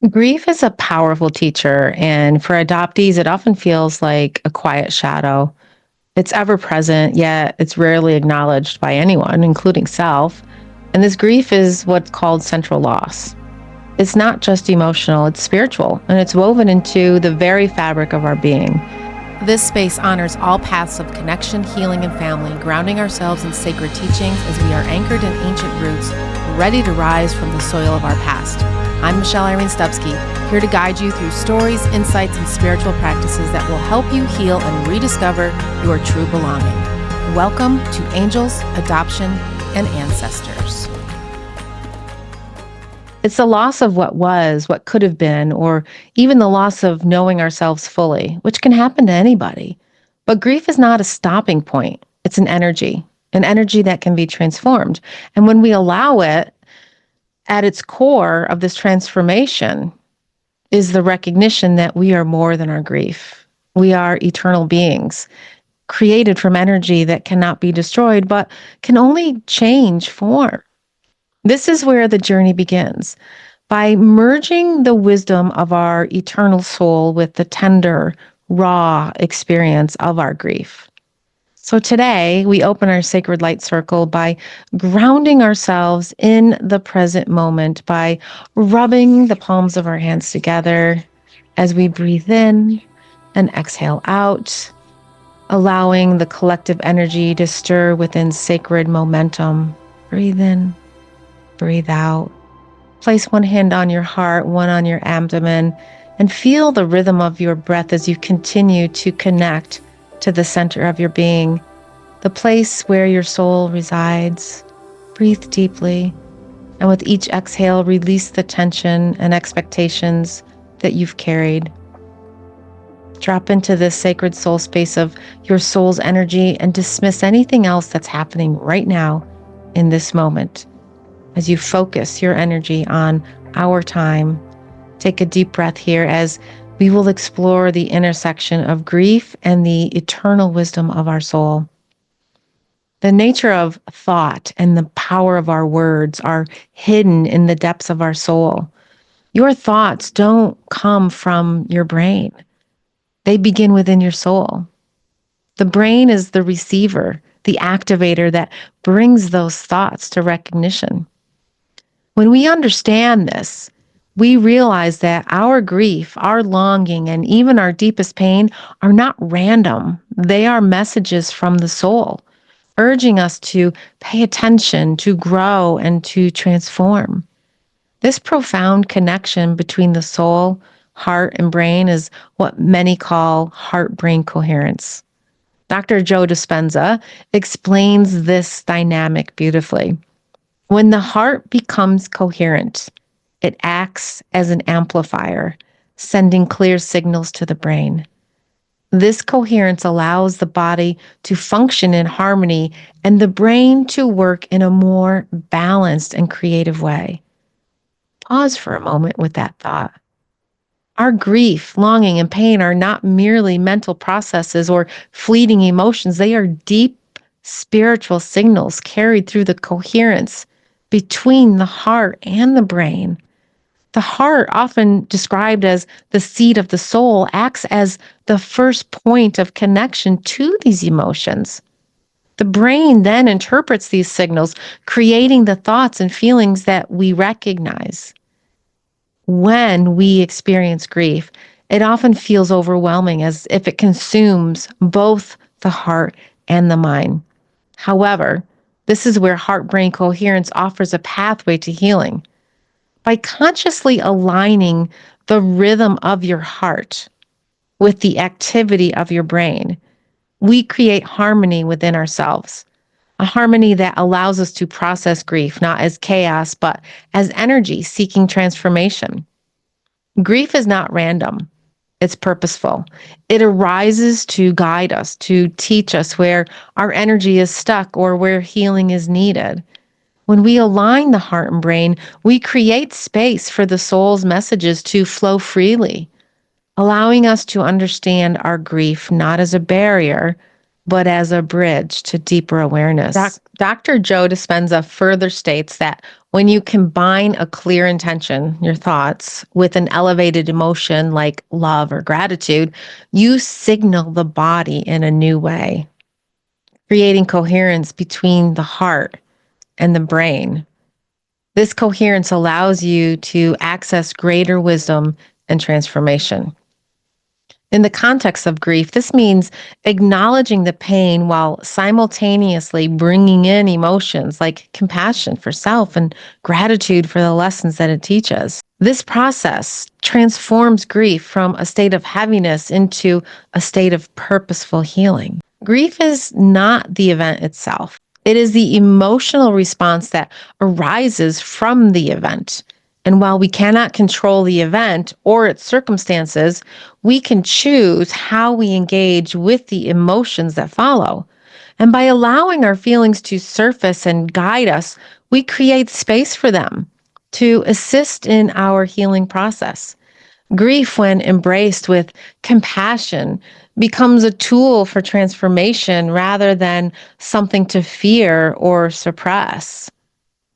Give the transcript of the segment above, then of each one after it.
Grief is a powerful teacher, and for adoptees, it often feels like a quiet shadow. It's ever present, yet it's rarely acknowledged by anyone, including self. And this grief is what's called central loss. It's not just emotional, it's spiritual, and it's woven into the very fabric of our being. This space honors all paths of connection, healing, and family, grounding ourselves in sacred teachings as we are anchored in ancient roots, ready to rise from the soil of our past. I'm Irene Stupski, here to guide you through stories, insights, and spiritual practices that will help you heal and rediscover your true belonging. Welcome to Angels, Adoption, and Ancestors. It's the loss of what was, what could have been, or even the loss of knowing ourselves fully, which can happen to anybody. But grief is not a stopping point. It's an energy that can be transformed. And when we allow it, at its core of this transformation is the recognition that we are more than our grief. We are eternal beings, created from energy that cannot be destroyed, but can only change form. This is where the journey begins. By merging the wisdom of our eternal soul with the tender, raw experience of our grief. So today, we open our sacred light circle by grounding ourselves in the present moment, by rubbing the palms of our hands together as we breathe in and exhale out, allowing the collective energy to stir within sacred momentum. Breathe in, breathe out. Place one hand on your heart, one on your abdomen, and feel the rhythm of your breath as you continue to connect to the center of your being, the place where your soul resides. Breathe deeply, and with each exhale, release the tension and expectations that you've carried. Drop into this sacred soul space of your soul's energy and dismiss anything else that's happening right now in this moment. As you focus your energy on our time, take a deep breath here as we will explore the intersection of grief and the eternal wisdom of our soul. The nature of thought and the power of our words are hidden in the depths of our soul. Your thoughts don't come from your brain. They begin within your soul. The brain is the receiver, the activator that brings those thoughts to recognition. When we understand this, we realize that our grief, our longing, and even our deepest pain are not random. They are messages from the soul, urging us to pay attention, to grow, and to transform. This profound connection between the soul, heart, and brain is what many call heart-brain coherence. Dr. Joe Dispenza explains this dynamic beautifully. When the heart becomes coherent, it acts as an amplifier, sending clear signals to the brain. This coherence allows the body to function in harmony and the brain to work in a more balanced and creative way. Pause for a moment with that thought. Our grief, longing, and pain are not merely mental processes or fleeting emotions. They are deep spiritual signals carried through the coherence between the heart and the brain. The heart, often described as the seat of the soul, acts as the first point of connection to these emotions. The brain then interprets these signals, creating the thoughts and feelings that we recognize. When we experience grief, it often feels overwhelming, as if it consumes both the heart and the mind. However, this is where heart-brain coherence offers a pathway to healing. By consciously aligning the rhythm of your heart with the activity of your brain, we create harmony within ourselves, a harmony that allows us to process grief not as chaos, but as energy seeking transformation. Grief is not random. It's purposeful. It arises to guide us, to teach us where our energy is stuck or where healing is needed. When we align the heart and brain, we create space for the soul's messages to flow freely, allowing us to understand our grief not as a barrier, but as a bridge to deeper awareness. Dr. Joe Dispenza further states that when you combine a clear intention, your thoughts, with an elevated emotion like love or gratitude, you signal the body in a new way, creating coherence between the heart and the brain. This coherence allows you to access greater wisdom and transformation. In the context of grief, this means acknowledging the pain while simultaneously bringing in emotions like compassion for self and gratitude for the lessons that it teaches. This process transforms grief from a state of heaviness into a state of purposeful healing. Grief is not the event itself. It is the emotional response that arises from the event. And while we cannot control the event or its circumstances, we can choose how we engage with the emotions that follow. And by allowing our feelings to surface and guide us, we create space for them to assist in our healing process. Grief, when embraced with compassion, becomes a tool for transformation rather than something to fear or suppress.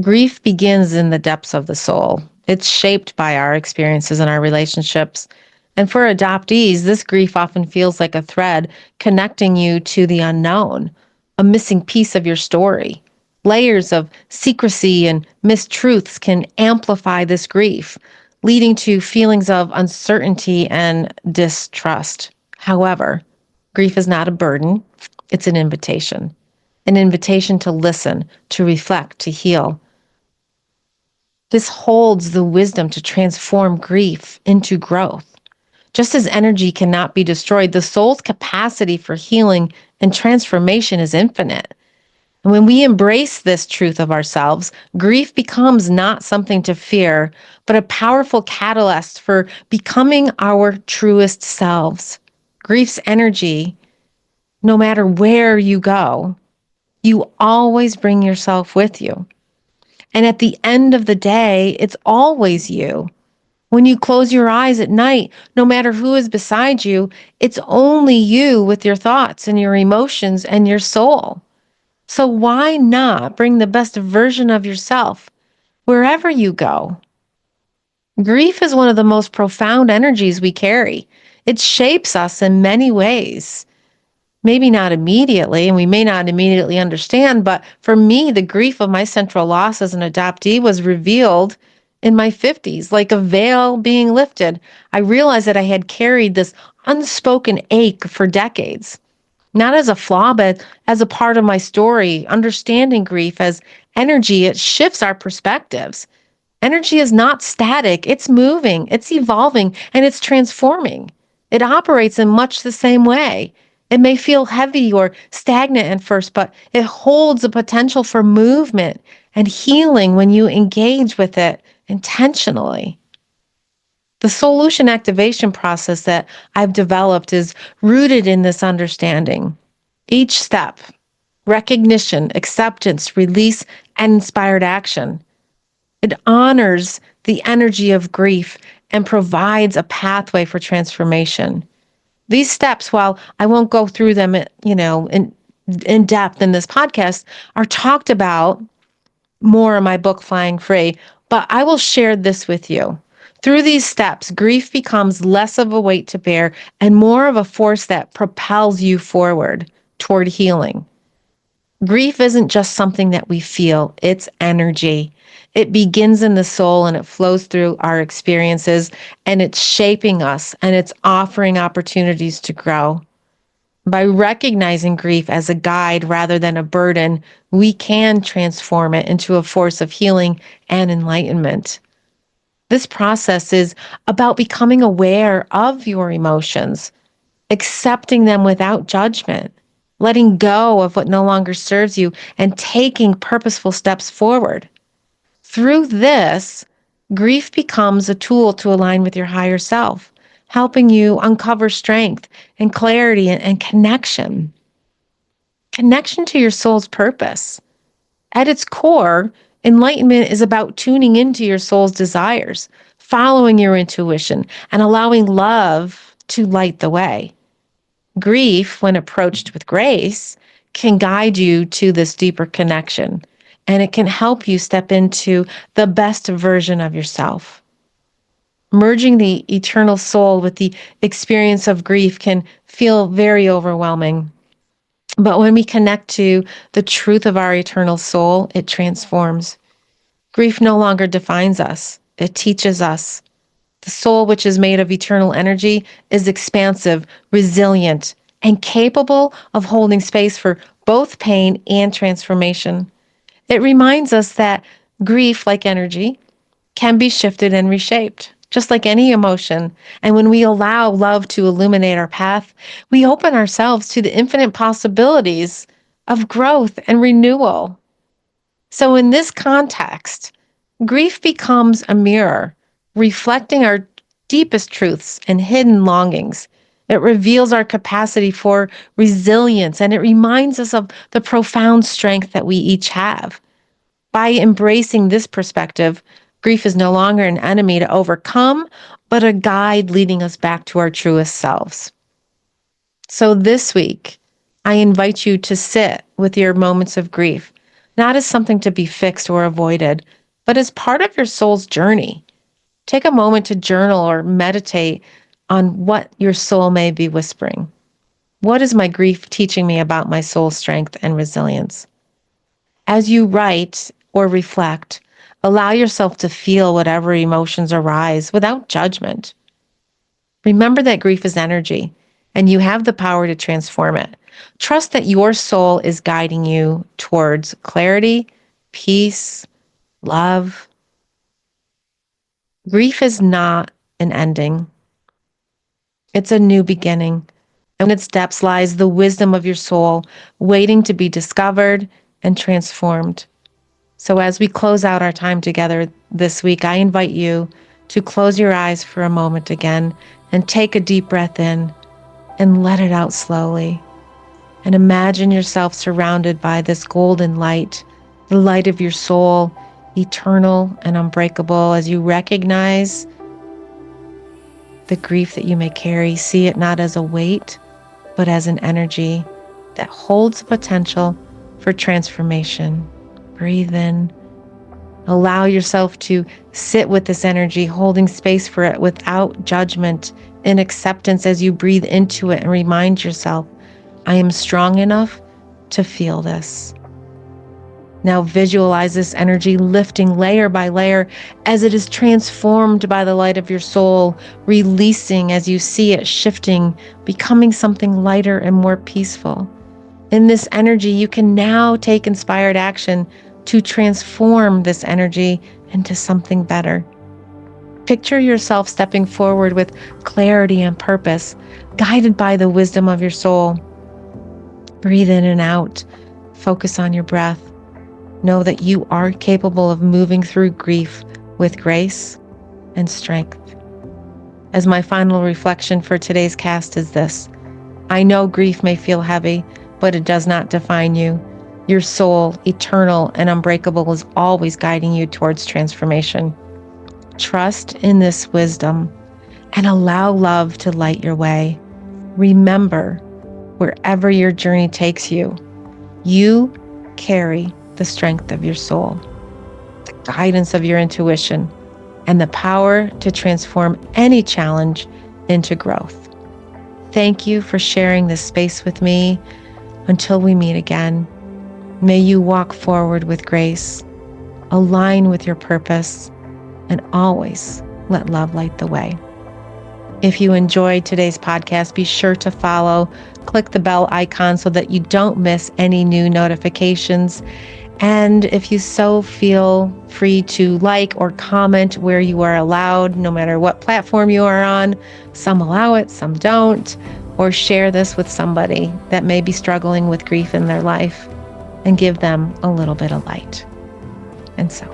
Grief begins in the depths of the soul. It's shaped by our experiences and our relationships. And for adoptees, this grief often feels like a thread connecting you to the unknown, a missing piece of your story. Layers of secrecy and mistruths can amplify this grief, leading to feelings of uncertainty and distrust. However, grief is not a burden, it's an invitation to listen, to reflect, to heal. This holds the wisdom to transform grief into growth. Just as energy cannot be destroyed, the soul's capacity for healing and transformation is infinite. And when we embrace this truth of ourselves, grief becomes not something to fear, but a powerful catalyst for becoming our truest selves. Grief's energy, no matter where you go, you always bring yourself with you. And at the end of the day, it's always you. When you close your eyes at night, no matter who is beside you, it's only you with your thoughts and your emotions and your soul. So why not bring the best version of yourself wherever you go? Grief is one of the most profound energies we carry. It shapes us in many ways. Maybe not immediately, and we may not immediately understand, but for me, the grief of my central loss as an adoptee was revealed in my 50s, like a veil being lifted. I realized that I had carried this unspoken ache for decades, not as a flaw, but as a part of my story. Understanding grief as energy, it shifts our perspectives. Energy is not static, it's moving, it's evolving, and it's transforming. It operates in much the same way. It may feel heavy or stagnant at first, but it holds the potential for movement and healing when you engage with it intentionally. The solution activation process that I've developed is rooted in this understanding. Each step, recognition, acceptance, release, and inspired action. It honors the energy of grief and provides a pathway for transformation. These steps, while I won't go through them, in depth in this podcast, are talked about more in my book, Flying Free, but I will share this with you. Through these steps, grief becomes less of a weight to bear and more of a force that propels you forward toward healing. Grief isn't just something that we feel, it's energy. It begins in the soul and it flows through our experiences, and it's shaping us and it's offering opportunities to grow. By recognizing grief as a guide rather than a burden, we can transform it into a force of healing and enlightenment. This process is about becoming aware of your emotions, accepting them without judgment, letting go of what no longer serves you, and taking purposeful steps forward. Through this, grief becomes a tool to align with your higher self, helping you uncover strength and clarity and connection. Connection to your soul's purpose. At its core, enlightenment is about tuning into your soul's desires, following your intuition, and allowing love to light the way. Grief, when approached with grace, can guide you to this deeper connection, and it can help you step into the best version of yourself. Merging the eternal soul with the experience of grief can feel very overwhelming. But when we connect to the truth of our eternal soul, it transforms. Grief no longer defines us, it teaches us. The soul, which is made of eternal energy, is expansive, resilient, and capable of holding space for both pain and transformation. It reminds us that grief, like energy, can be shifted and reshaped, just like any emotion. And when we allow love to illuminate our path, we open ourselves to the infinite possibilities of growth and renewal. So, in this context, grief becomes a mirror, reflecting our deepest truths and hidden longings. It reveals our capacity for resilience, and it reminds us of the profound strength that we each have. By embracing this perspective, grief is no longer an enemy to overcome, but a guide leading us back to our truest selves. So this week, I invite you to sit with your moments of grief, not as something to be fixed or avoided, but as part of your soul's journey. Take a moment to journal or meditate on what your soul may be whispering. What is my grief teaching me about my soul's strength and resilience? As you write or reflect, allow yourself to feel whatever emotions arise without judgment. Remember that grief is energy, and you have the power to transform it. Trust that your soul is guiding you towards clarity, peace, love. Grief is not an ending. It's a new beginning. And in its depths lies the wisdom of your soul, waiting to be discovered and transformed. So as we close out our time together this week, I invite you to close your eyes for a moment again and take a deep breath in and let it out slowly. And imagine yourself surrounded by this golden light, the light of your soul, eternal and unbreakable. As you recognize the grief that you may carry, see it not as a weight, but as an energy that holds the potential for transformation. Breathe in. Allow yourself to sit with this energy, holding space for it without judgment, in acceptance as you breathe into it, and remind yourself, I am strong enough to feel this. Now visualize this energy lifting layer by layer as it is transformed by the light of your soul, releasing as you see it shifting, becoming something lighter and more peaceful. In this energy, you can now take inspired action to transform this energy into something better. Picture yourself stepping forward with clarity and purpose, guided by the wisdom of your soul. Breathe in and out. Focus on your breath. Know that you are capable of moving through grief with grace and strength. As my final reflection for today's cast is this: I know grief may feel heavy, but it does not define you. Your soul, eternal and unbreakable, is always guiding you towards transformation. Trust in this wisdom and allow love to light your way. Remember, wherever your journey takes you, you carry the strength of your soul, the guidance of your intuition, and the power to transform any challenge into growth. Thank you for sharing this space with me. Until we meet again, may you walk forward with grace, align with your purpose, and always let love light the way. If you enjoyed today's podcast, be sure to follow, click the bell icon so that you don't miss any new notifications. And if you so feel free to like or comment where you are allowed, no matter what platform you are on. Some allow it, some don't. Or share this with somebody that may be struggling with grief in their life and give them a little bit of light. And so